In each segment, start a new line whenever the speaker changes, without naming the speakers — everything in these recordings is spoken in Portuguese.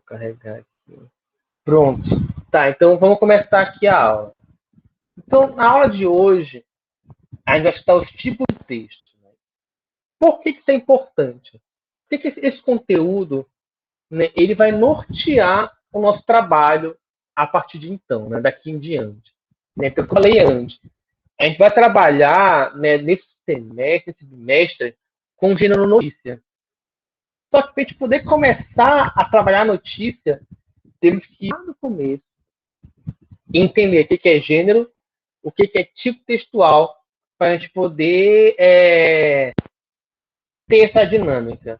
carregar aqui. Pronto. Tá, então vamos começar aqui a aula. Então, na aula de hoje, a gente vai estudar os tipos de texto. Né? Por que isso é importante? Porque esse conteúdo, né, ele vai nortear o nosso trabalho a partir de então, né, daqui em diante. Né? Então, como eu falei antes, a gente vai trabalhar, né, nesse semestre, nesse bimestre, com o gênero notícia. Só que para a gente poder começar a trabalhar a notícia, temos que ir lá no começo, entender o que é gênero, o que é tipo textual, para a gente poder ter essa dinâmica.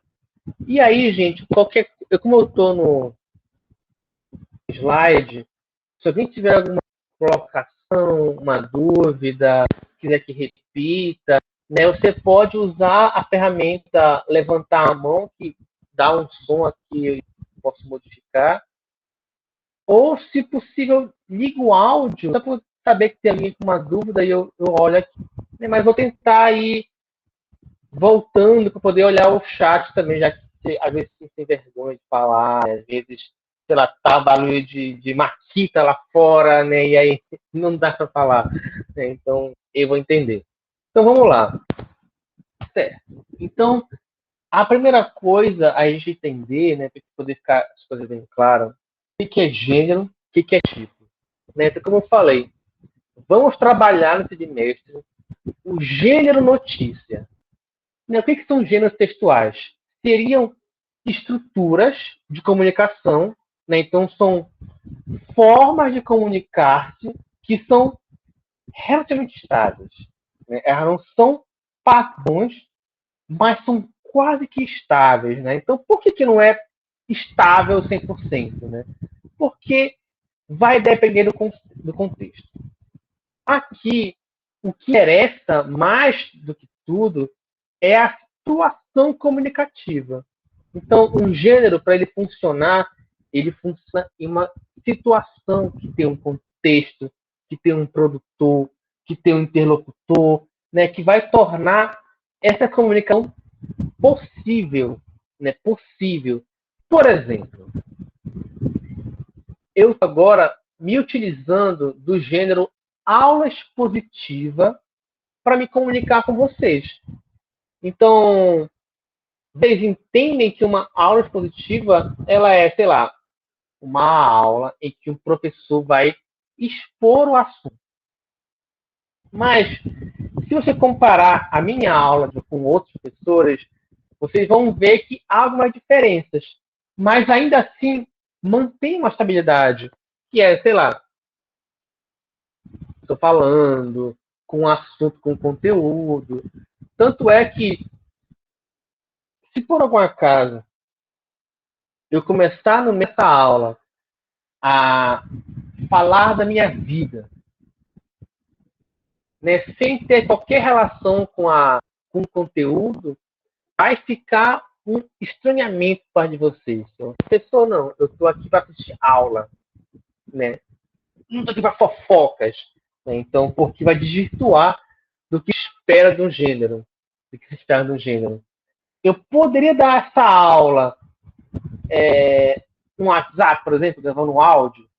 E aí, gente, como eu estou no slide, se alguém tiver alguma colocação, uma dúvida, quiser que repita, né, você pode usar a ferramenta levantar a mão, que dá um som aqui, eu posso modificar. Ou, se possível, liga o áudio, só para saber que tem alguém com uma dúvida e eu olho aqui. Mas vou tentar ir voltando para poder olhar o chat também, já que às vezes tem vergonha de falar, às vezes, sei lá, tá barulho de maquita lá fora, né? E aí não dá para falar. Né? Então, eu vou entender. Então, vamos lá. Certo. Então, a primeira coisa a gente entender, né, para poder ficar as coisas bem claras, o que é gênero, o que é tipo. Né? Então, como eu falei, vamos trabalhar nesse bimestre o gênero notícia. Né? O que são gêneros textuais? Seriam estruturas de comunicação, né? Então são formas de comunicar-se que são relativamente estáveis. Né? Elas não são padrões, mas são quase que estáveis. Né? Então, por que não é estável 100%? Né? Porque vai depender do contexto. Aqui, o que interessa mais do que tudo é a situação comunicativa. Então, um gênero, para ele funcionar, ele funciona em uma situação que tem um contexto, que tem um produtor, que tem um interlocutor, né, que vai tornar essa comunicação possível. Né, possível. Por exemplo, eu agora me utilizando do gênero aula expositiva para me comunicar com vocês. Então, vocês entendem que uma aula expositiva, ela é, sei lá, uma aula em que o professor vai expor o assunto. Mas, se você comparar a minha aula com outros professores, vocês vão ver que há algumas diferenças. Mas, ainda assim, mantém uma estabilidade. Que é, sei lá, estou falando com um assunto, com conteúdo. Tanto é que, se por algum acaso eu começar nessa aula a falar da minha vida, né, sem ter qualquer relação com o conteúdo, vai ficar um estranhamento por parte de vocês. Então, professor, não, eu estou aqui para assistir aula, né? Não estou aqui para fofocas. Né? Então, porque vai desvirtuar do que espera de um gênero. Do que se espera de um gênero. Eu poderia dar essa aula no WhatsApp, por exemplo, gravando um áudio?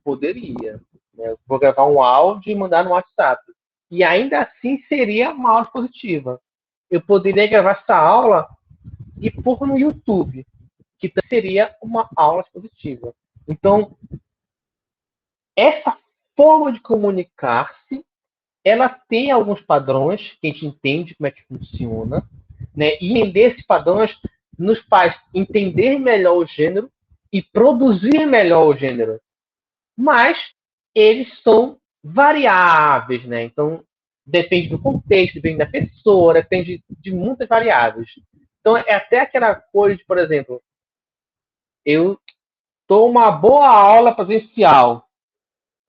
Poderia. Né? Eu vou gravar um áudio e mandar no WhatsApp. E ainda assim seria uma aula positiva. Eu poderia gravar essa aula e pôr no YouTube, que seria uma aula positiva. Então, essa forma de comunicar-se, ela tem alguns padrões que a gente entende como é que funciona, né? E entender esses padrões nos faz entender melhor o gênero e produzir melhor o gênero. Mas eles são variáveis, né? Então, depende do contexto, depende da pessoa, depende de muitas variáveis. Então, é até aquela coisa de, por exemplo, eu dou uma boa aula presencial,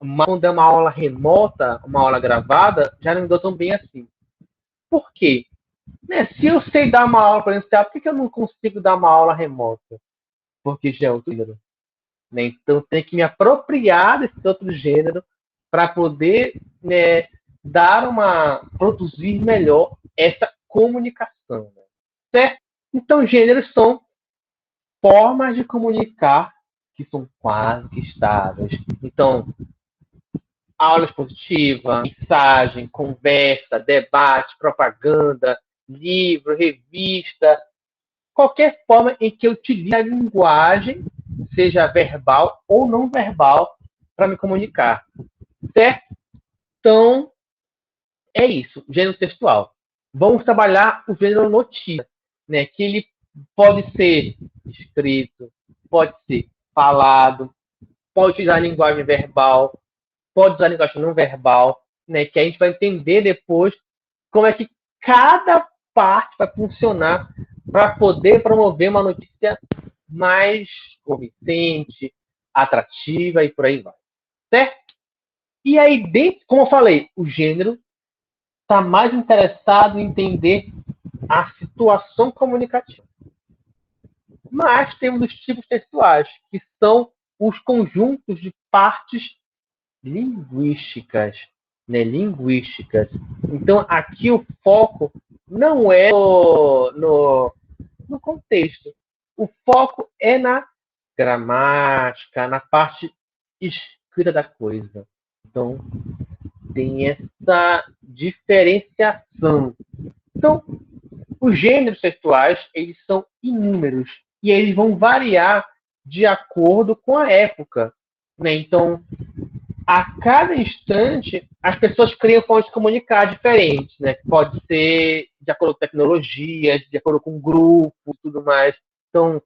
mas quando é uma aula remota, uma aula gravada, já não me dou tão bem assim. Por quê? Né? Se eu sei dar uma aula presencial, por que eu não consigo dar uma aula remota? Porque já é outro gênero. Né? Então, tem que me apropriar desse outro gênero para poder, né, produzir melhor essa comunicação. Né? Certo? Então, gêneros são formas de comunicar que são quase estáveis. Então, aula expositiva, mensagem, conversa, debate, propaganda, livro, revista, qualquer forma em que eu utilize a linguagem, seja verbal ou não verbal, para me comunicar. Certo? Então, é isso, gênero textual. Vamos trabalhar o gênero notícia, né? Que ele pode ser escrito, pode ser falado, pode utilizar a linguagem verbal, pode usar a linguagem não verbal, né? Que a gente vai entender depois como é que cada parte vai funcionar para poder promover uma notícia mais convincente, atrativa e por aí vai. Certo? E aí, dentro, como eu falei, o gênero está mais interessado em entender a situação comunicativa. Mas temos os tipos textuais, que são os conjuntos de partes linguísticas, né? Linguísticas. Então, aqui o foco não é no contexto. O foco é na gramática, na parte escrita da coisa. Então, tem essa diferenciação. Então, os gêneros textuais, eles são inúmeros e eles vão variar de acordo com a época, né? Então, a cada instante, as pessoas criam formas de comunicar diferentes, né? Pode ser de acordo com tecnologias, de acordo com grupo e tudo mais. Então,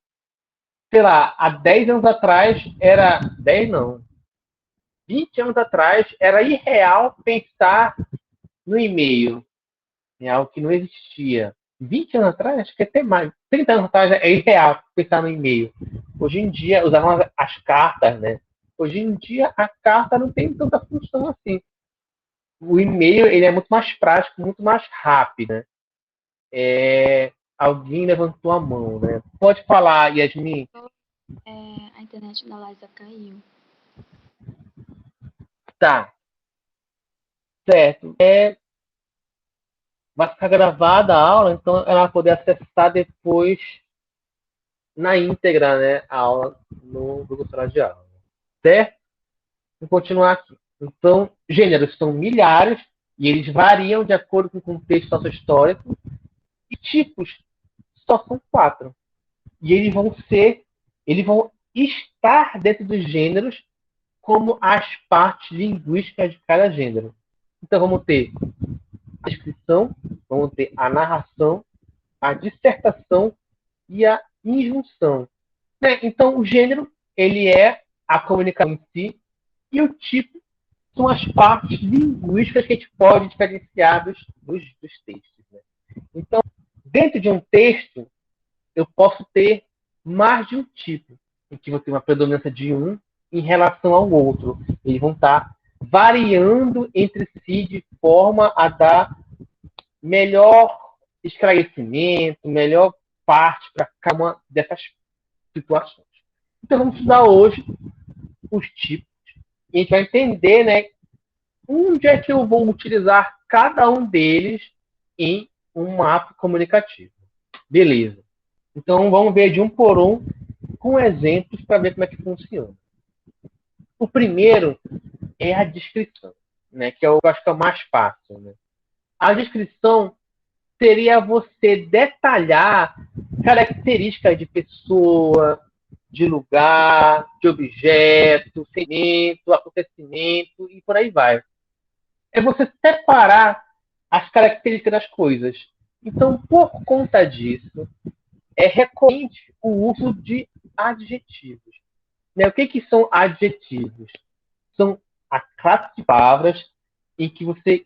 sei lá, há 10 anos atrás era... 10 não. 20 anos atrás era irreal pensar no e-mail. É algo que não existia. 20 anos atrás, acho que até mais. 30 anos atrás é irreal pensar no e-mail. Hoje em dia, usavam as cartas, né? Hoje em dia, a carta não tem tanta função assim. O e-mail ele é muito mais prático, muito mais rápido, né? Alguém levantou a mão, né? Pode falar, Yasmin.
A internet da Liza caiu.
Tá, certo. Vai ficar gravada a aula, então ela vai poder acessar depois na íntegra, né, a aula no Google Sala de Aula. Certo? Vou continuar aqui. Então, gêneros são milhares e eles variam de acordo com o contexto sociohistórico e tipos só são 4. E eles vão estar dentro dos gêneros como as partes linguísticas de cada gênero. Então, vamos ter a descrição, vamos ter a narração, a dissertação e a injunção. Né? Então, o gênero ele é a comunicação em si e o tipo são as partes linguísticas que a gente pode diferenciar dos textos. Né? Então, dentro de um texto, eu posso ter mais de um tipo, em que vou ter uma predominância de um em relação ao outro. Eles vão estar variando entre si de forma a dar melhor esclarecimento, melhor parte para cada uma dessas situações. Então, vamos estudar hoje os tipos e a gente vai entender, né, onde é que eu vou utilizar cada um deles em um mapa comunicativo. Beleza. Então, vamos ver de um por um com exemplos para ver como é que funciona. O primeiro é a descrição, né, que eu acho que é o mais fácil. Né? A descrição seria você detalhar características de pessoa, de lugar, de objeto, sentimento, acontecimento e por aí vai. É você separar as características das coisas. Então, por conta disso, é recorrente o uso de adjetivos. Né? O que são adjetivos? São a classe de palavras em que você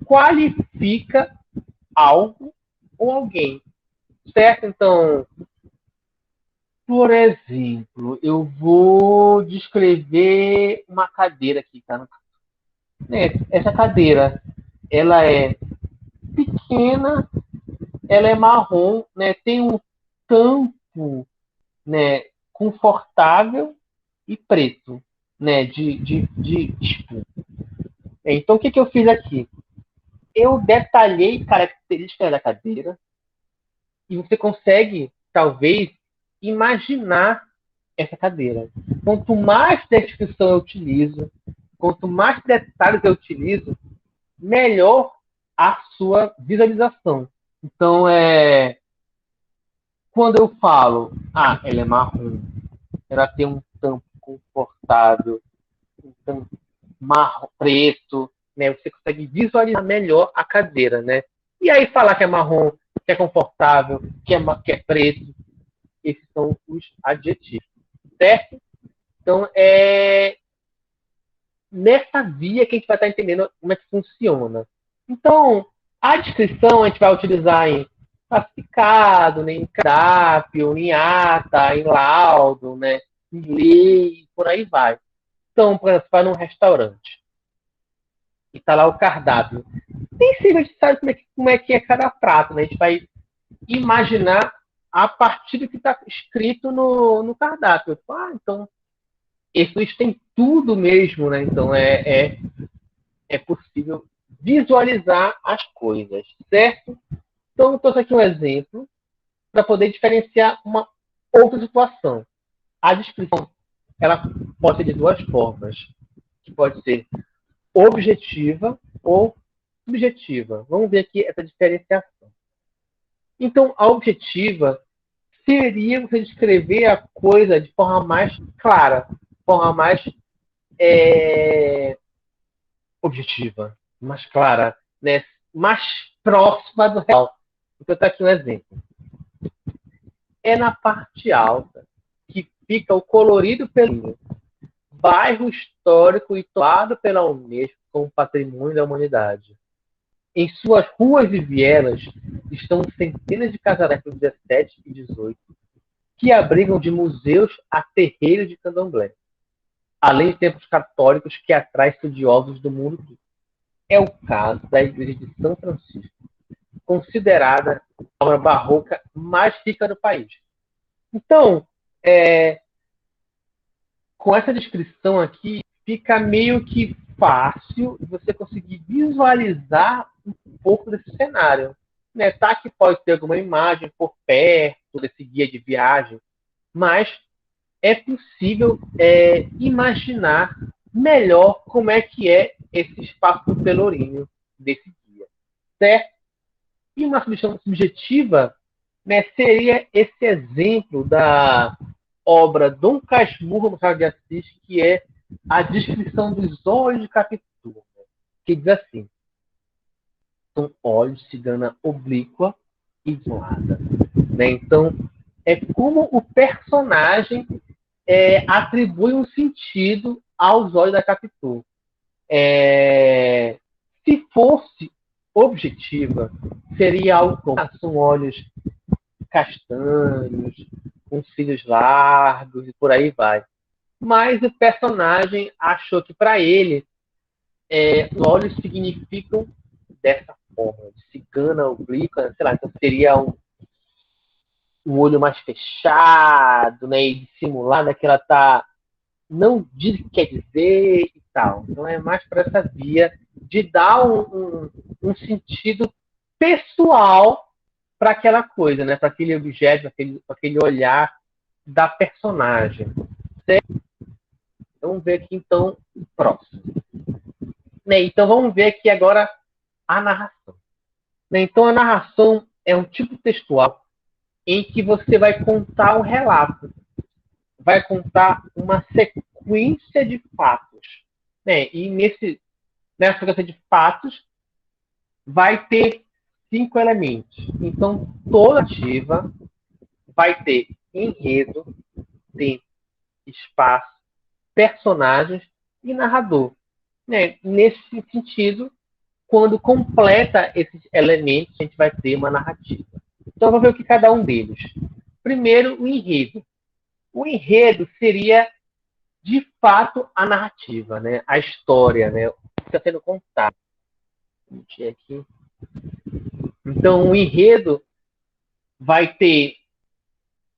qualifica algo ou alguém. Certo? Então, por exemplo, eu vou descrever uma cadeira aqui, tá? Essa cadeira, ela é pequena, ela é marrom, né? Tem um tampo, né, confortável e preto, né, de espuma. Então, o que eu fiz aqui? Eu detalhei características da cadeira e você consegue, talvez, imaginar essa cadeira. Quanto mais descrição eu utilizo, quanto mais detalhes eu utilizo, melhor a sua visualização. Então, quando eu falo, ela é marrom, ela tem um tampo confortável, um tampo marrom, preto, né? Você consegue visualizar melhor a cadeira, né? E aí falar que é marrom, que é confortável, que é preto, esses são os adjetivos, certo? Então, nessa via que a gente vai estar entendendo como é que funciona. Então, a descrição a gente vai utilizar em classificado, né, em cardápio, em ata, em laudo, né, em lei, por aí vai. Então, por exemplo, você vai num restaurante e está lá o cardápio. Nem sempre a gente sabe como é que é cada prato, né? A gente vai imaginar a partir do que está escrito no cardápio. Então, isso tem tudo mesmo, né? Então, é possível visualizar as coisas, certo? Então, eu trouxe aqui um exemplo para poder diferenciar uma outra situação. A descrição ela pode ser de duas formas, que pode ser objetiva ou subjetiva. Vamos ver aqui essa diferenciação. Então, a objetiva seria você descrever a coisa de forma mais clara, de forma mais objetiva, mais clara, né? Mais próxima do real. Vou botar aqui um exemplo. É na parte alta que fica o colorido pelinho, bairro histórico e tomado pela Unesco como Patrimônio da Humanidade. Em suas ruas e vielas estão centenas de casarões do 17 e 18 que abrigam de museus a terreiros de candomblé, além de templos católicos que atraem estudiosos do mundo todo. É o caso da Igreja de São Francisco, considerada a obra barroca mais rica do país. Então, com essa descrição aqui, fica meio que fácil você conseguir visualizar um pouco desse cenário. Né? Tá que pode ter alguma imagem por perto desse guia de viagem, mas é possível imaginar melhor como é que é esse espaço do Pelourinho desse guia, certo? E uma sugestão subjetiva, né, seria esse exemplo da obra Dom Casmurro Machado de Assis, que é a descrição dos olhos de Capitu, né, que diz assim: são olhos de cigana oblíqua e isolada. Né? Então, é como o personagem atribui um sentido aos olhos da Capitu. Se fosse objetiva, seria algo como são olhos castanhos, com cílios largos e por aí vai. Mas o personagem achou que para ele os olhos significam dessa forma, de cigana oblíqua, sei lá, então seria um olho mais fechado, né, e dissimulado, né, que ela tá não diz o que quer dizer e tal. Então é mais para essa via de dar um sentido pessoal para aquela coisa, né? Para aquele objeto, para aquele olhar da personagem. Certo? Vamos ver aqui então o próximo. Né? Então vamos ver aqui agora a narração. Né? Então a narração é um tipo textual em que você vai contar um relato, vai contar uma sequência de fatos. Né? E nessa sequência de fatos vai ter 5 elementos. Então, toda ativa vai ter enredo, tempo, espaço, personagens e narrador. Né? Nesse sentido, quando completa esses elementos, a gente vai ter uma narrativa. Então, vamos ver o que cada um deles. Primeiro, o enredo. O enredo seria, de fato, a narrativa, né? A história, né? O que está sendo contado. Aqui. Então, o enredo vai ter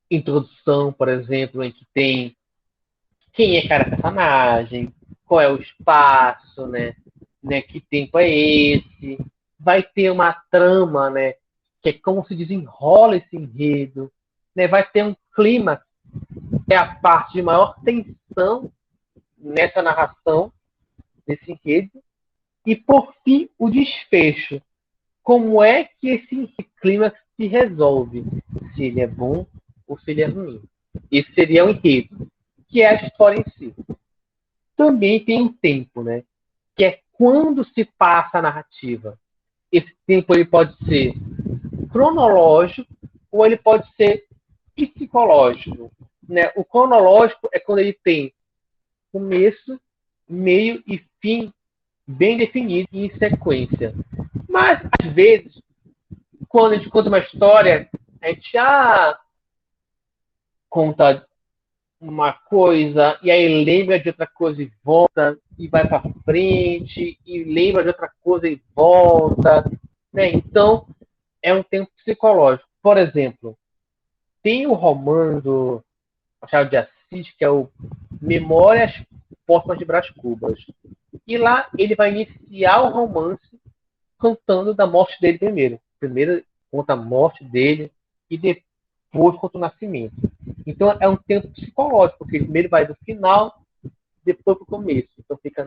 introdução, por exemplo, em que tem quem é cada personagem, qual é o espaço, né? Que tempo é esse. Vai ter uma trama, né? Que é como se desenrola esse enredo. Né? Vai ter um clima é a parte de maior tensão nessa narração, nesse enredo, e por fim o desfecho. Como é que esse clímax se resolve? Se ele é bom ou se ele é ruim. Esse seria o enredo, que é a história em si. Também tem um tempo, né? Que é quando se passa a narrativa. Esse tempo ele pode ser cronológico ou ele pode ser psicológico. Né? O cronológico é quando ele tem começo, meio e fim bem definido em sequência. Mas, às vezes, quando a gente conta uma história, a gente já conta uma coisa e aí lembra de outra coisa e volta e vai para frente e lembra de outra coisa e volta, né? Então é um tempo psicológico. Por exemplo, tem o romance do Machado de Assis que é o Memórias Póstumas de Brás Cubas e lá ele vai iniciar o romance contando da morte dele primeiro. Primeiro conta a morte dele e depois conta o nascimento. Então é um tempo psicológico, porque primeiro vai do final, depois para o começo. Então fica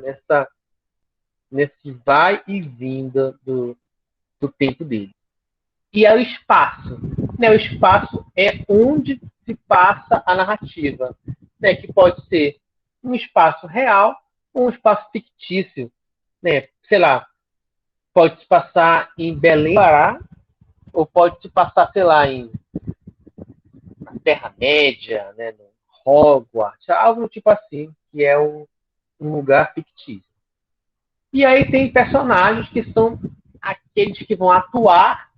nesse vai e vinda do tempo dele. E é o espaço. Né? O espaço é onde se passa a narrativa, né? Que pode ser um espaço real ou um espaço fictício. Né? Sei lá, pode se passar em Belém, Pará, ou pode se passar, sei lá, na Terra-média, né, no Hogwarts, algo tipo assim, que é um lugar fictício. E aí tem personagens que são aqueles que vão atuar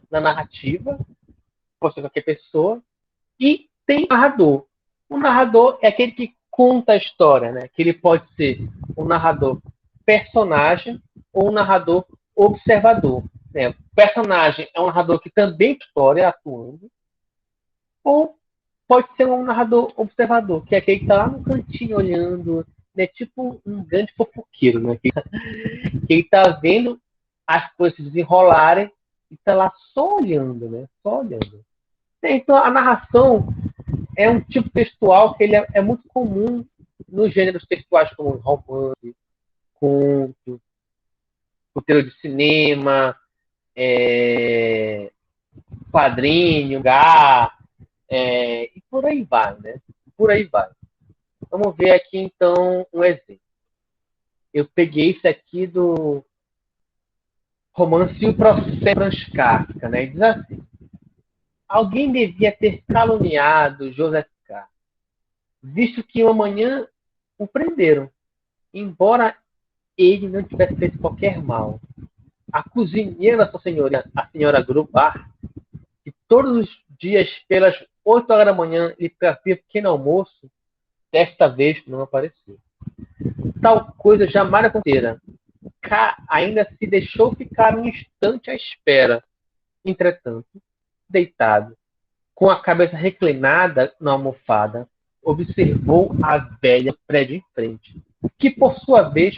na narrativa, pode ser qualquer pessoa, e tem o narrador. O narrador é aquele que conta a história, né? Que ele pode ser um narrador personagem ou um narrador observador. Né? O personagem é um narrador que também história atuando, ou pode ser um narrador observador, que é aquele que está lá no cantinho olhando, né? Tipo um grande fofoqueiro, né? Que ele está vendo as coisas se desenrolarem e está lá só olhando, né? Só olhando. Então a narração é um tipo textual que ele é muito comum nos gêneros textuais como romance, conto, roteiro de cinema, quadrinho, e por aí vai, né? Por aí vai. Vamos ver aqui então um exemplo. Eu peguei isso aqui do romance O Processo Kafka, né? E diz assim: alguém devia ter caluniado Joseph K., visto que uma manhã o prenderam, embora ele não tivesse feito qualquer mal. A cozinheira da sua senhoria, a senhora Grubar, que todos os dias pelas 8 horas da manhã lhe trazia pequeno almoço, desta vez não apareceu. Tal coisa jamais acontecera. K ainda se deixou ficar um instante à espera. Entretanto, deitado, com a cabeça reclinada na almofada, observou a velha prédio em frente, que por sua vez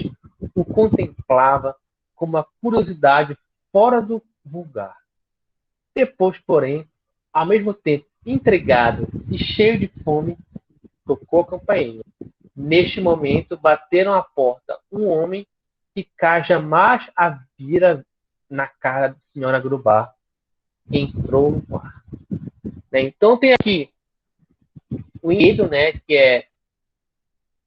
o contemplava com uma curiosidade fora do vulgar. Depois, porém, ao mesmo tempo intrigado e cheio de fome, tocou a campainha. Neste momento, bateram à porta um homem que K jamais a vira na cara da senhora Grubar. Entrou no quarto. Né? Então tem aqui o enredo, né, que é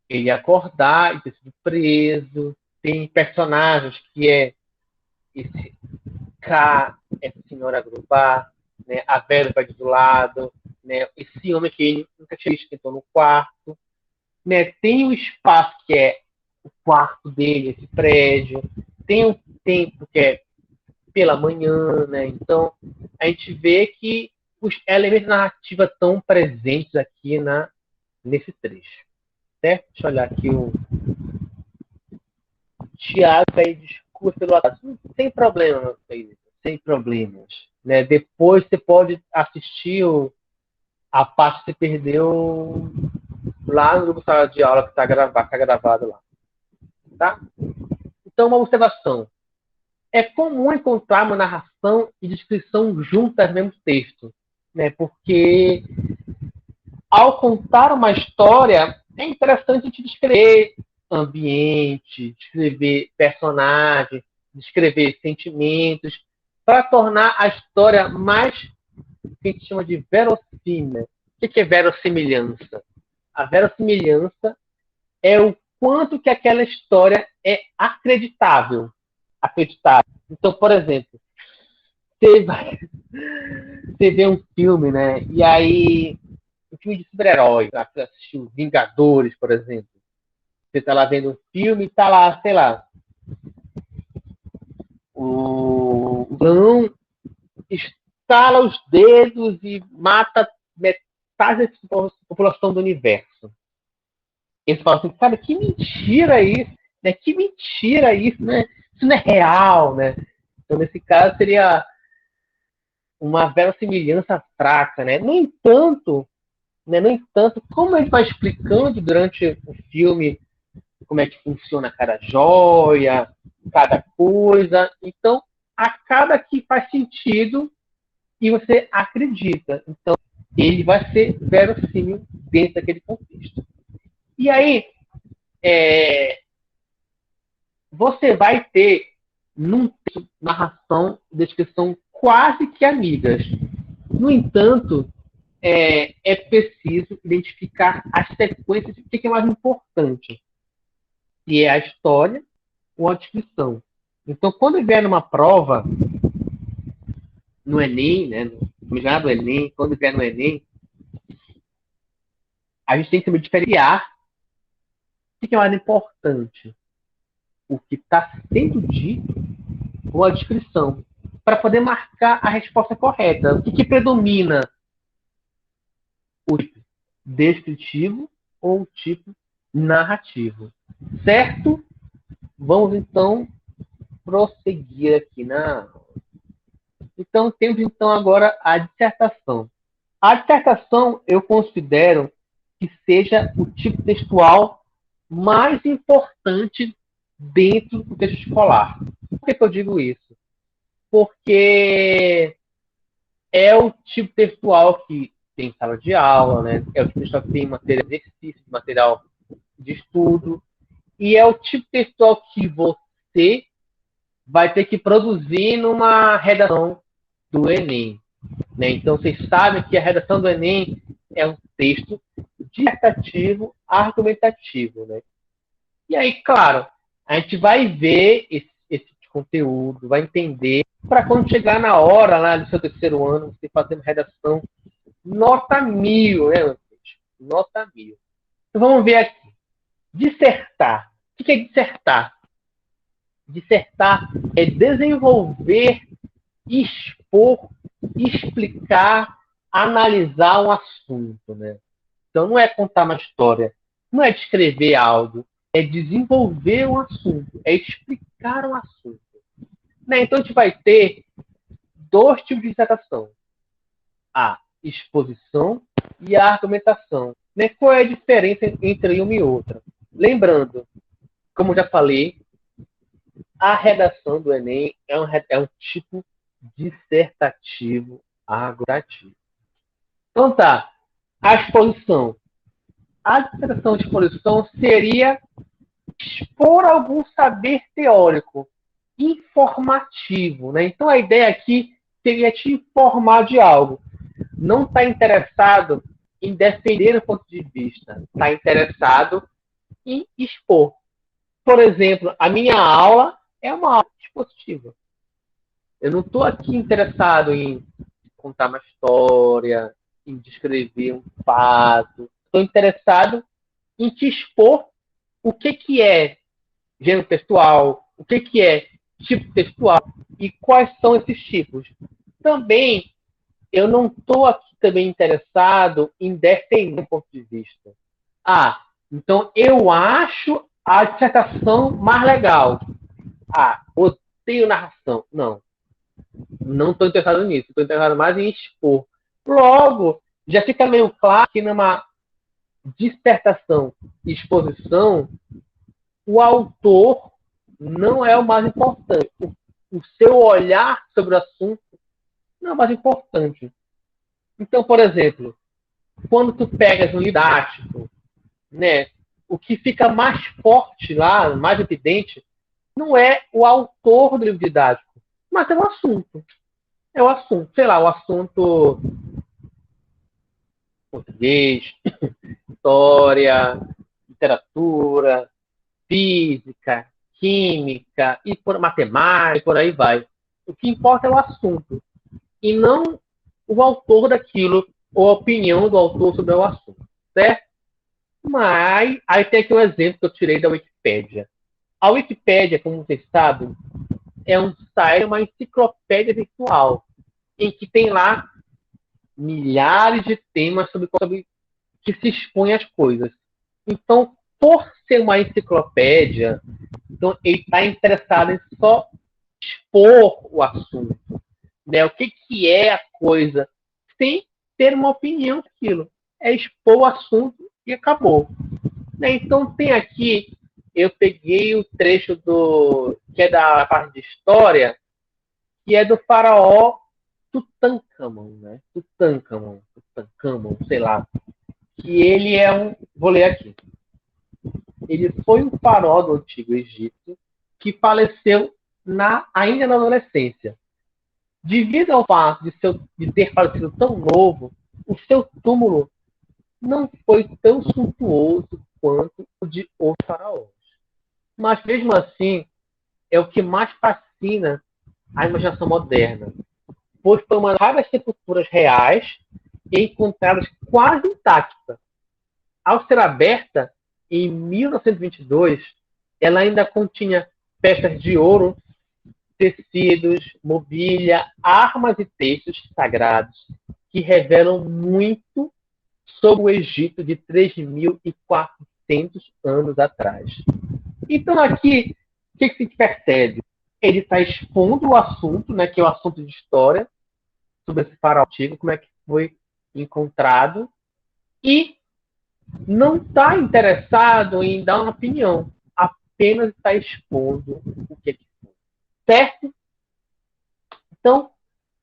ele acordar e ter sido preso. Tem personagens que é esse K, essa senhora Grubar, né, a velha vai do lado, né, esse homem que ele nunca tinha visto que entrou no quarto. Né, tem o espaço que é o quarto dele, esse prédio. Tem o tempo que é pela manhã, né? Então a gente vê que os elementos narrativos estão presentes aqui nesse trecho. Certo? Deixa eu olhar aqui o Tiago aí discurso pelo atraso. Sem problema, meu querido. Sem problemas. Né? Depois você pode assistir a parte que você perdeu lá no grupo sala de aula que está gravado lá. Tá? Então, uma observação. É comum encontrar uma narração e descrição juntas no mesmo texto, né? Porque ao contar uma história, é interessante a gente descrever ambiente, descrever personagens, descrever sentimentos, para tornar a história mais, que a gente chama de verossímil. O que é verossimilhança? A verossimilhança é o quanto que aquela história é acreditável. Acreditável. Então, por exemplo, você vê um filme, né? E aí, um filme de super-heróis, você assistiu Vingadores, por exemplo. Você tá lá vendo um filme e tá lá, sei lá, o vilão estala os dedos e mata metade da população do universo. Eles falam assim, cara, que mentira isso, né? Que mentira isso, né? Isso não é real, né? Então, nesse caso, seria uma verossimilhança fraca, né? No entanto, como ele vai explicando durante o filme como é que funciona cada joia, cada coisa, então acaba que faz sentido e você acredita. Então, ele vai ser verossímil dentro daquele contexto. E aí, você vai ter, num texto, narração, descrição quase que amigas. No entanto, é preciso identificar as sequências de o que é mais importante, se é a história ou a descrição. Então, quando vier numa prova, no Enem, né, já do Enem, quando vier no Enem, a gente tem que saber diferenciar o que é mais importante, o que está sendo dito ou a descrição, para poder marcar a resposta correta. O que predomina? O tipo descritivo ou o tipo narrativo. Certo? Vamos então prosseguir aqui na. Então, temos então agora a dissertação. A dissertação eu considero que seja o tipo textual mais importante dentro do texto escolar. Por que eu digo isso? Porque é o tipo textual que tem sala de aula, né? É o tipo textual que tem material de exercício, material de estudo, e é o tipo textual que você vai ter que produzir numa redação do Enem. Né? Então, vocês sabem que a redação do Enem é um texto dissertativo, argumentativo. Né? E aí, claro, a gente vai ver esse conteúdo, vai entender, para quando chegar na hora lá do seu terceiro ano, você fazendo redação, nota 1000, né? Nota 1000. Então, vamos ver aqui. Dissertar. O que é dissertar? Dissertar é desenvolver, expor, explicar, analisar um assunto, né? Então não é contar uma história, não é descrever algo, é desenvolver um assunto, é explicar um assunto. Né? Então a gente vai ter dois tipos de dissertação: a exposição e a argumentação. Né? Qual é a diferença entre uma e outra? Lembrando, como já falei, a redação do Enem é um tipo dissertativo argumentativo. Então tá, a exposição. A dissertação de exposição seria expor algum saber teórico informativo. Né? Então a ideia aqui seria te informar de algo. Não está interessado em defender o ponto de vista, está interessado em expor. Por exemplo, a minha aula é uma aula expositiva. Eu não estou aqui interessado em contar uma história, em descrever um fato. Estou interessado em te expor o que é gênero textual, o que é tipo textual e quais são esses tipos. Também, eu não estou aqui também interessado em defender um ponto de vista. Ah, então eu acho a dissertação mais legal. Ah, odeio narração. Não estou interessado nisso. Estou interessado mais em expor. Logo, já fica meio claro que numa dissertação e exposição, o autor não é o mais importante. O seu olhar sobre o assunto não é o mais importante. Então, por exemplo, quando tu pegas um didático, né, o que fica mais forte lá, mais evidente, não é o autor do livro didático, mas é o assunto. É o assunto, sei lá, o assunto português, história, literatura, física, química, e por matemática, por aí vai. O que importa é o assunto, e não o autor daquilo, ou a opinião do autor sobre o assunto, certo? Mas, aí tem aqui um exemplo que eu tirei da Wikipédia. A Wikipédia, como vocês sabem, é um site, uma enciclopédia virtual, em que tem lá milhares de temas sobre que se expõe às coisas. Então, por ser uma enciclopédia, então ele está interessado em só expor o assunto, né? O que é a coisa, sem ter uma opinião daquilo. É expor o assunto e acabou. Né? Então tem aqui, eu peguei o trecho que é da parte de história, que é do faraó Tutankhamon, né? Tutankhamon, sei lá. Que ele é vou ler aqui. Ele foi um faraó do Antigo Egito que faleceu ainda na adolescência. Devido ao fato de ter falecido tão novo, o seu túmulo não foi tão suntuoso quanto o de outros faraós. Mas, mesmo assim, é o que mais fascina a imaginação moderna, pois foi uma das raras sepulturas reais encontradas quase intacta. Ao ser aberta, em 1922, ela ainda continha peças de ouro, tecidos, mobília, armas e textos sagrados que revelam muito sobre o Egito de 3.400 anos atrás. Então, aqui, o que se percebe? Ele está expondo o assunto, né, que é o assunto de história, sobre esse faraó antigo, como é que foi encontrado, e não está interessado em dar uma opinião, apenas está expondo o que foi. Certo? Então,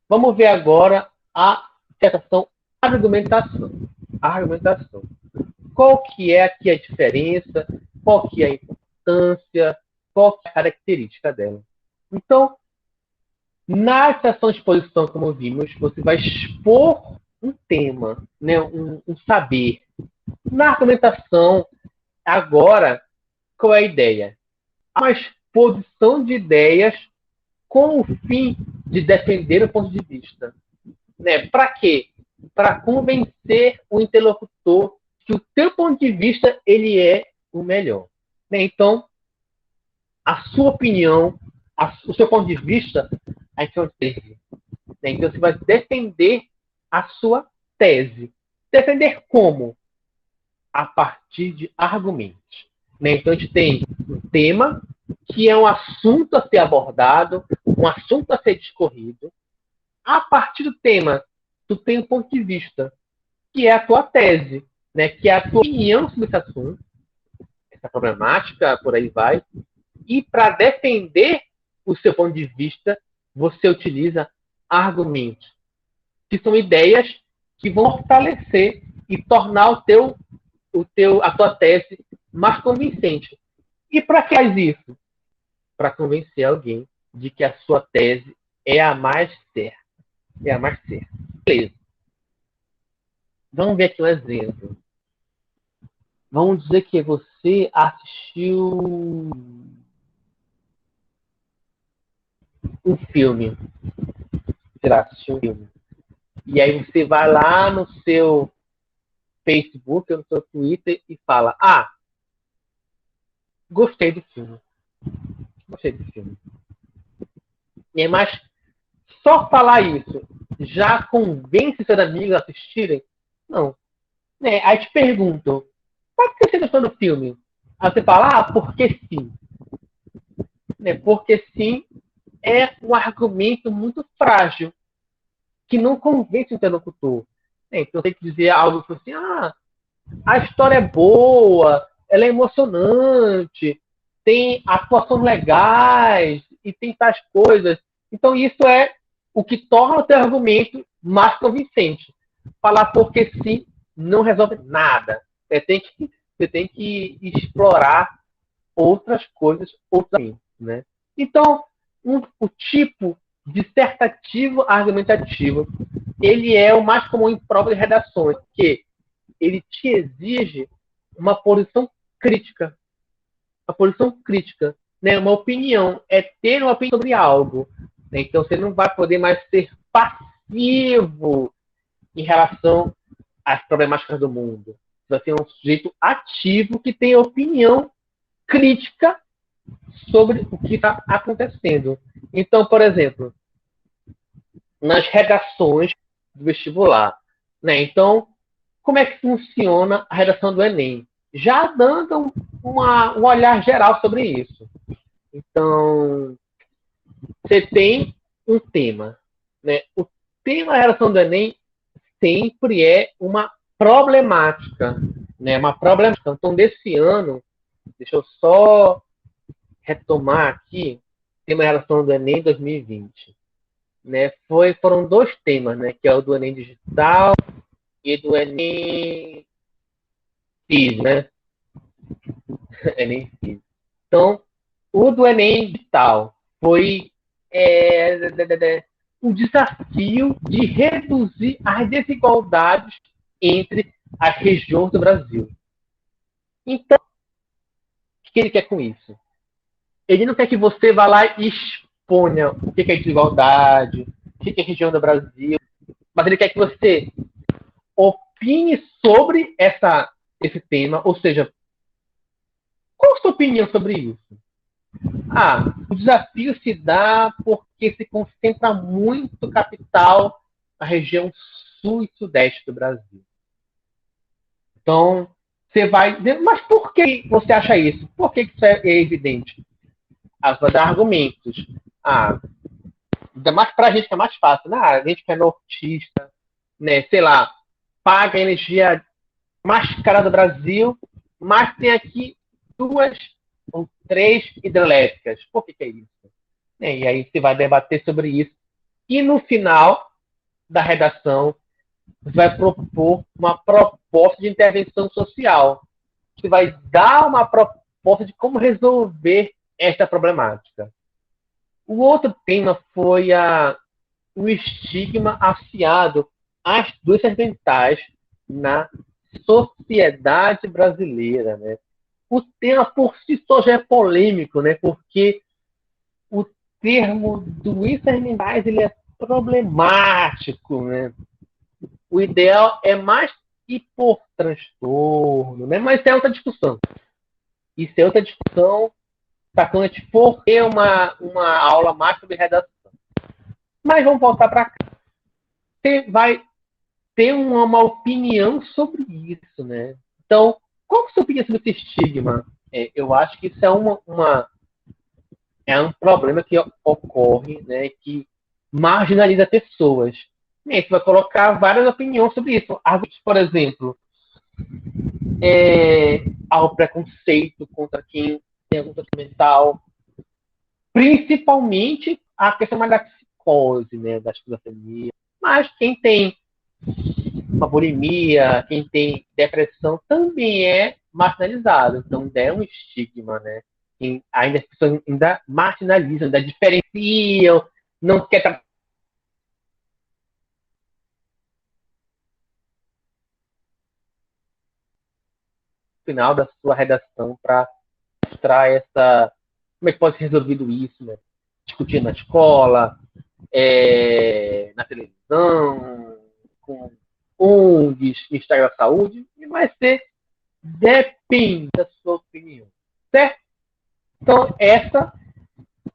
vamos ver agora a dissertação argumentação. Argumentação. Qual que é aqui a diferença? Qual que é a importância? Qual que é a característica dela? Então, na sessão de exposição, como vimos, você vai expor um tema, né, um saber. Na argumentação, agora, qual é a ideia? Uma exposição de ideias com o fim de defender o ponto de vista. Né? Para quê? Para convencer o interlocutor que o teu ponto de vista ele é o melhor. Né? Então, a sua opinião, o seu ponto de vista, a gente tese. Né? Então, você vai defender a sua tese. Defender como? A partir de argumentos. Né? Então, a gente tem um tema, que é um assunto a ser abordado, um assunto a ser discorrido. A partir do tema, tu tem um ponto de vista, que é a tua tese, né? Que é a tua opinião sobre esse assunto, essa problemática, por aí vai. E para defender o seu ponto de vista, você utiliza argumentos, que são ideias que vão fortalecer e tornar a tua tese mais convincente. E para que faz isso? Para convencer alguém de que a sua tese é a mais certa. É a mais certa. Beleza. Vamos ver aqui um exemplo. Vamos dizer que você assistiu um filme. Sei lá, assistiu um filme. E aí você vai lá no seu Facebook ou no seu Twitter e fala: gostei do filme. Gostei do filme. Mas só falar isso já convence seus amigos a assistirem? Não. Aí te perguntam: por que você gostou do filme? Aí você fala: porque sim. Porque sim é um argumento muito frágil, que não convence o interlocutor. Então tem que dizer algo assim: a história é boa, ela é emocionante, tem atuações legais e tem tais coisas. Então isso é o que torna o teu argumento mais convincente. Falar porque sim não resolve nada. Você tem que explorar outras coisas, outros caminhos, né? Então, o tipo dissertativo argumentativo, ele é o mais comum em prova de redações, porque ele te exige uma posição crítica. Uma posição crítica, né? Uma opinião. É ter uma opinião sobre algo. Né? Então, você não vai poder mais ser passivo em relação às problemáticas do mundo. Você vai ser um sujeito ativo que tem opinião crítica sobre o que está acontecendo. Então, por exemplo, nas redações do vestibular, né? Então, como é que funciona a redação do Enem? Já dando um olhar geral sobre isso. Então, você tem um tema, né? O tema da redação do Enem sempre é uma problemática, né? Uma problemática. Então, desse ano, deixa eu só retomar aqui, tema da redação do Enem 2020. Né? Foram dois temas, né? Que é o do Enem Digital e do Enem Físico, né? Enem Físico. Então, o do Enem Digital foi o desafio de reduzir as desigualdades entre as regiões do Brasil. Então, o que ele quer com isso? Ele não quer que você vá lá e exponha o que é desigualdade, o que é região do Brasil, mas ele quer que você opine sobre esse tema, ou seja, qual a sua opinião sobre isso? O desafio se dá porque se concentra muito capital na região sul e sudeste do Brasil. Então, você vai dizer, mas por que você acha isso? Por que isso é evidente? Você vai dar argumentos. Ainda mais para a gente que é mais fácil, né? A gente que é nortista, né? Sei lá, paga a energia mais cara do Brasil, mas tem aqui 2 ou 3 hidrelétricas. Por que é isso? E aí você vai debater sobre isso. E no final da redação, você vai propor uma proposta de intervenção social. Você vai dar uma proposta de como resolver esta problemática. O outro tema foi o estigma associado às doenças mentais na sociedade brasileira. Né? O tema por si só já é polêmico, né? Porque o termo doenças mentais ele é problemático. Né? O ideal é mais ir por transtorno, né? Mas isso é outra discussão. Isso é outra discussão para gente for ter uma aula mais sobre redação. Mas vamos voltar para cá. Você vai ter uma opinião sobre isso, né? Então, qual é a sua opinião sobre esse estigma? Eu acho que isso é um problema que ocorre, né? Que marginaliza pessoas. E aí você vai colocar várias opiniões sobre isso. Por exemplo, ao preconceito contra quem tem algum transtorno mental, principalmente a questão mais da psicose, né, da esquizofrenia. Mas quem tem uma bulimia, quem tem depressão também é marginalizado. Então, é um estigma, né? Ainda as pessoas ainda marginalizam, ainda diferenciam, não quer tratar o final da sua redação para mostrar como é que pode ser resolvido isso, né? Discutir na escola, na televisão, com ONGs, Ministério da Saúde, e vai ser depende da sua opinião, certo? Então, essa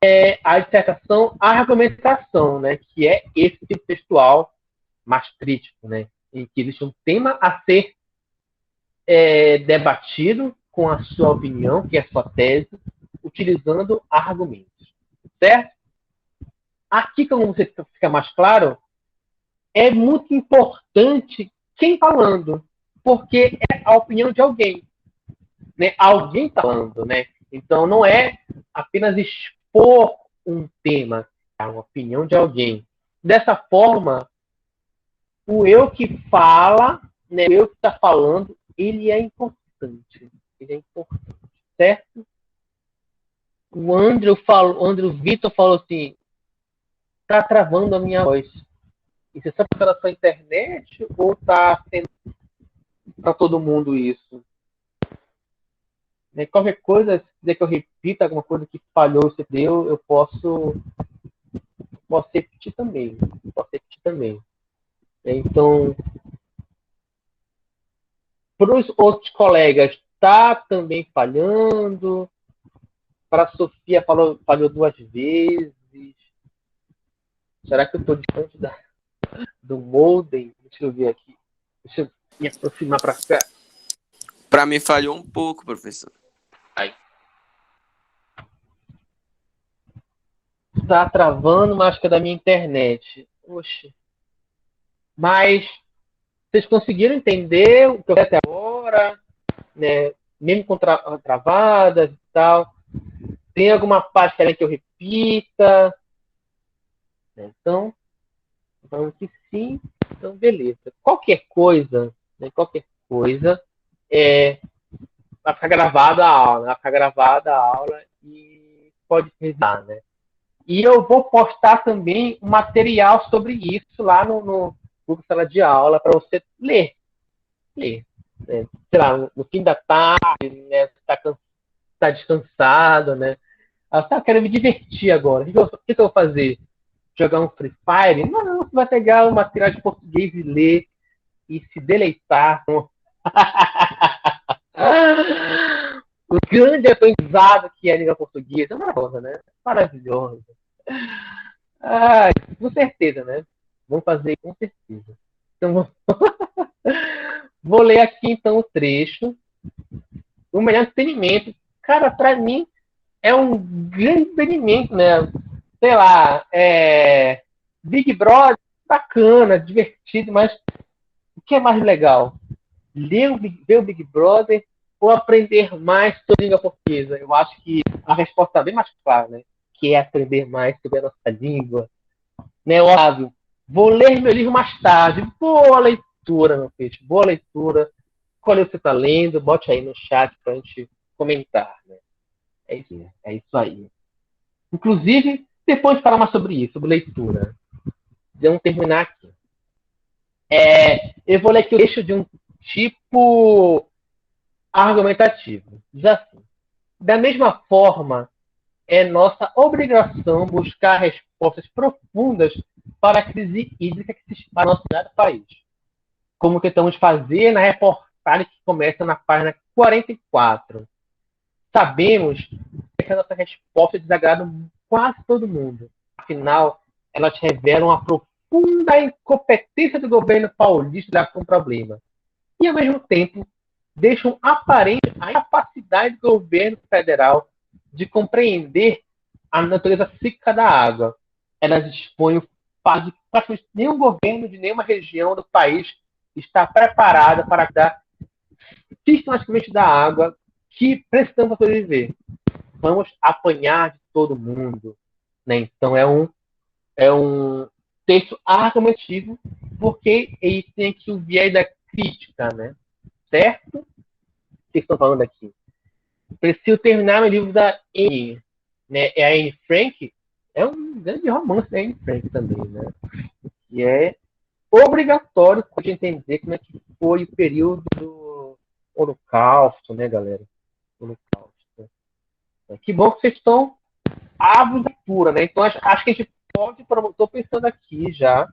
é a dissertação, a argumentação, né? Que é esse tipo textual mais crítico, né? Em que existe um tema a ser debatido com a sua opinião, que é a sua tese, utilizando argumentos, certo? Aqui, como você fica mais claro, é muito importante quem está falando, porque é a opinião de alguém, né? Alguém está falando, né? Então, não é apenas expor um tema, é uma opinião de alguém. Dessa forma, o eu que fala né, eu que está falando, ele é importante. Ele é importante, certo? O Andrew Vitor falou assim, tá travando a minha voz. E você sabe pela sua internet ou tá sendo para todo mundo isso? Né? Qualquer coisa, se quiser que eu repita alguma coisa que falhou, você deu, eu posso repetir também. Posso repetir também. Então, para os outros colegas, está também falhando. Para a Sofia, falhou 2 vezes. Será que eu estou distante do modem? Deixa eu ver aqui. Deixa eu me aproximar para cá.
Para mim falhou um pouco, professor.
Aí. Está travando, mas acho que é da minha internet. Oxe. Mas vocês conseguiram entender o que eu fiz até agora? Né? Mesmo com travadas e tal. Tem alguma parte que querem que eu repita? Então, falando que sim, então beleza. Qualquer coisa, né? Vai ficar gravada a aula, e pode revisar, né? E eu vou postar também um material sobre isso lá no sala de aula para você ler. Né? Sei lá, no fim da tarde, né? Tá descansado, né? Eu quero me divertir agora. O que eu vou fazer? Jogar um Free Fire? Não, você vai pegar o material de português e ler e se deleitar com o grande aprendizado que é a língua portuguesa. É maravilhosa, né? Maravilhosa. Com certeza, né? Vamos fazer com certeza. Então, vou ler aqui então o trecho. O melhor entretenimento. Cara, para mim é um grande entretenimento, né? Sei lá, Big Brother, bacana, divertido, mas o que é mais legal? Ver o Big Brother ou aprender mais sobre língua portuguesa? Eu acho que a resposta está bem mais clara, né? Que é aprender mais sobre a nossa língua. Né, Otávio? Vou ler meu livro mais tarde. Boa leitura, meu peixe. Boa leitura. Qual livro você está lendo? Bote aí no chat para a gente comentar. Né? É isso aí. Inclusive, depois de falar mais sobre isso, sobre leitura. Vamos terminar aqui. Eu vou ler aqui o texto de um tipo argumentativo. Diz assim: da mesma forma, é nossa obrigação buscar respostas profundas para a crise hídrica que se espalha no nosso país. Como tentamos fazer na reportagem que começa na página 44. Sabemos que a nossa resposta desagrada quase todo mundo. Afinal, elas revelam a profunda incompetência do governo paulista com o problema. E, ao mesmo tempo, deixam aparente a incapacidade do governo federal de compreender a natureza cíclica da água. Elas dispõem de praticamente nenhum governo de nenhuma região do país está preparada para dar sistematicamente da água que precisamos para sobreviver. Vamos apanhar de todo mundo. Né? Então, é um texto argumentativo, porque ele tem aqui o viés da crítica, né? Certo? O que estão falando aqui? Preciso terminar meu livro da Anne. Né? É a Anne Frank. É um grande romance da Anne Frank também, né? E é obrigatório para a gente entender como é que foi o período do Holocausto, né, galera? Holocausto. Que bom que vocês estão ávidos de leitura, né? Então, acho que a gente pode... Estou pensando aqui já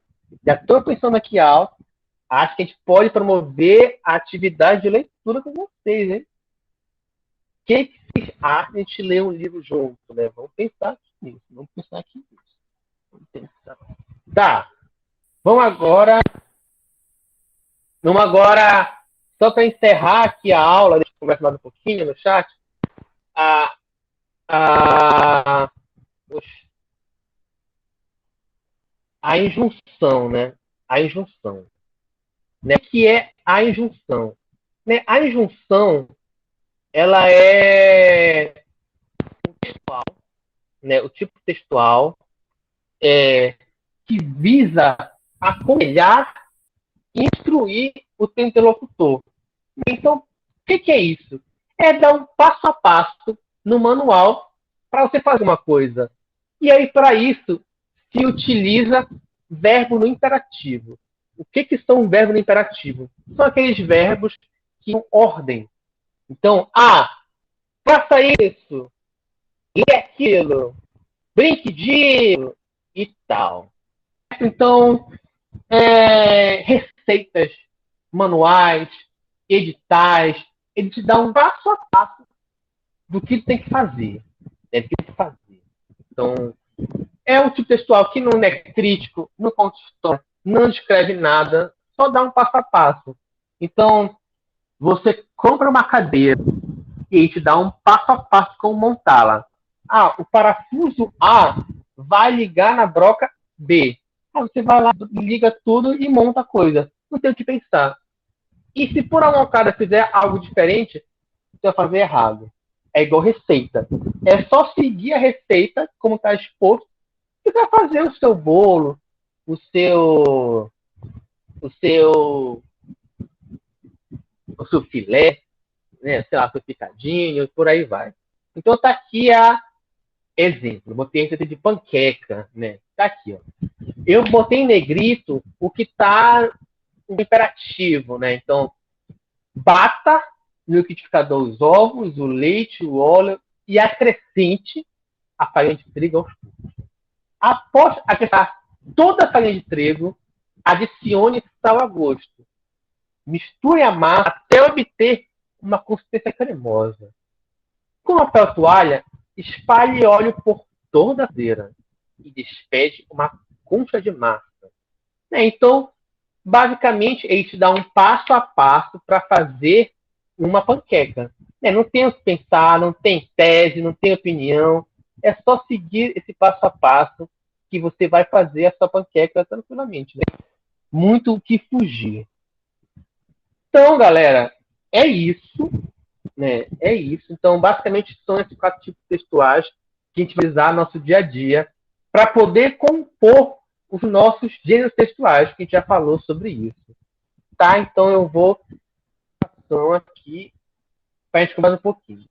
estou pensando aqui alto. Acho que a gente pode promover a atividade de leitura com vocês, hein? O que vocês acham de a gente ler um livro junto, né? Vamos pensar aqui nisso. Vamos pensar. Tá. Vamos agora, só para encerrar aqui a aula, deixa eu conversar mais um pouquinho no chat. A injunção, né? A injunção. Né? O que é a injunção? Né? A injunção, ela é textual, né? O tipo textual que visa aconselhar, instruir o teu interlocutor. Então, o que é isso? É dar um passo a passo no manual para você fazer uma coisa. E aí, para isso, se utiliza verbo no imperativo. O que são verbos no imperativo? São aqueles verbos que dão ordem. Então, faça isso, e aquilo, brinque disso e tal. Então, receitas, manuais, editais, ele te dá um passo a passo do que tem que fazer. Então, é um tipo textual que não é crítico, não conta história, não descreve nada, só dá um passo a passo. Então, você compra uma cadeira e te dá um passo a passo como montá-la. O parafuso A vai ligar na broca B. Você vai lá, liga tudo e monta a coisa. Não tem o que pensar. E se por alguma cara fizer algo diferente, você vai fazer errado. É igual receita. É só seguir a receita, como está exposto, e vai fazer o seu bolo, o seu filé, né? Sei lá, seu picadinho, por aí vai. Então tá aqui exemplo. Botei receita de panqueca, né? Tá aqui, ó. Eu botei em negrito o que tá no imperativo, né? Então, bata no liquidificador os ovos, o leite, o óleo e acrescente a farinha de trigo aos poucos. Após acrescentar toda a farinha de trigo, adicione sal a gosto. Misture a massa até obter uma consistência cremosa. Com a papel toalha, espalhe óleo por toda a cadeira e despede uma concha de massa. Então, basicamente, ele te dá um passo a passo para fazer uma panqueca. Não tem o que pensar, não tem tese, não tem opinião. É só seguir esse passo a passo que você vai fazer a sua panqueca tranquilamente. Né? Muito o que fugir. Então, galera, é isso. Né? É isso. Então, basicamente, são esses 4 tipos textuais que a gente vai usar no nosso dia a dia para poder compor os nossos gêneros textuais, que a gente já falou sobre isso. Tá? Então, eu vou aqui para a gente conversar um pouquinho.